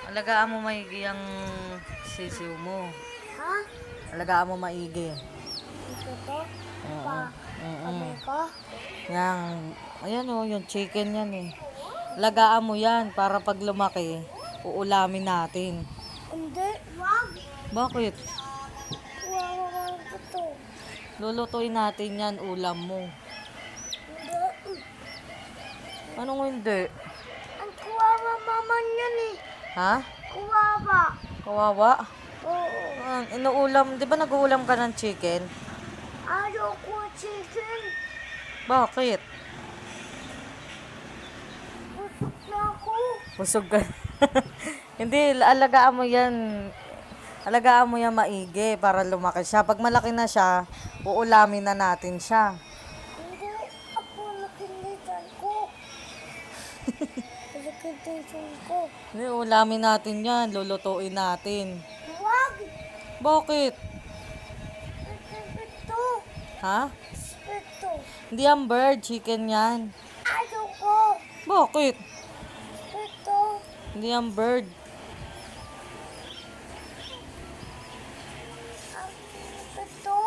Alagaan mo maigi ang sisiw mo. Ha? Alagaan mo maigi. Ito to? Oo. Kamay ko? Yan. Ayan o, yung chicken yan eh. Alagaan mo yan para pag lumaki, uulamin natin. Hindi. Wag. Bakit? Wag ito. Lulutuin natin yan, ulam mo. Hindi. Anong hindi? Ang kuwawa mama niyan eh. Ha? Kuwawa. Kawawa? Oo. Inuulam, di ba nag-uulam ka ng chicken? Ayoko chicken. Bakit? Busog na ako. Busog ka. Hindi, alagaan mo yan. Alagaan mo yan maigi para lumaki siya. Pag malaki na siya, uulamin na natin siya. Hindi. Ako nakinitan ko. Nakinitan ko. Hindi, uulamin natin yan. Lulutuin natin. Wag. Bakit? Ito. Ha? Ito. Hindi yan bird, chicken yan. Ayoko. Bakit? Ito. Hindi yan bird. Ito.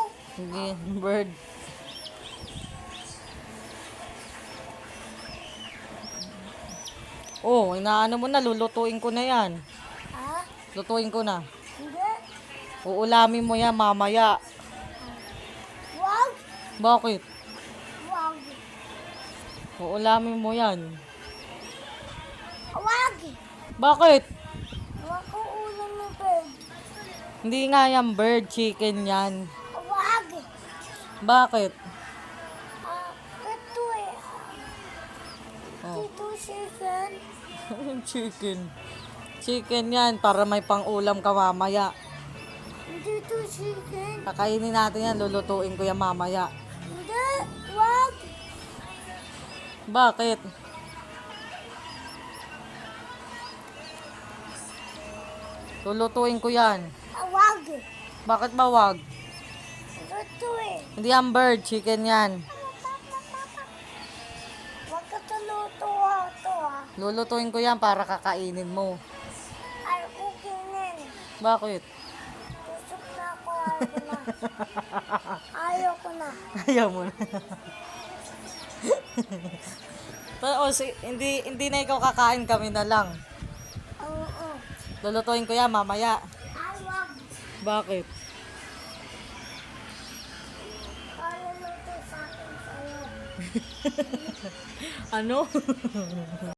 Hindi yan bird. Oh, inaano mo na, lulutuin ko na yan. Ha? Lutuin ko na. Hindi. Uulamin mo yan mamaya. Wag. Bakit? Wag. Uulamin mo yan. Wag. Bakit? Wag ko ulam na bird. Hindi nga yan bird, chicken yan. Wag. Bakit? Ito eh. Oh. Ito chicken. Chicken. Chicken yan para may pang-ulam ka mamaya. Dito chicken. Kakainin natin yan, lulutuin ko yan mamaya. Hindi. Wag. Bakit? Lulutuin ko yan. Wag. Bakit ba wag? Ito eh. Hindi yan bird, chicken yan. Wag ka tuluto ito ah. Lulutuin ko yan para kakainin mo. Ay, kukinin. Bakit? Busog na ako. Ayoko na. Ayaw mo na. Pero, hindi na ikaw kakain, kami na lang. Oo. Lulutuin ko yan mamaya. Ay, wag. Bakit? Para luto sa akin sa'yo. Ano?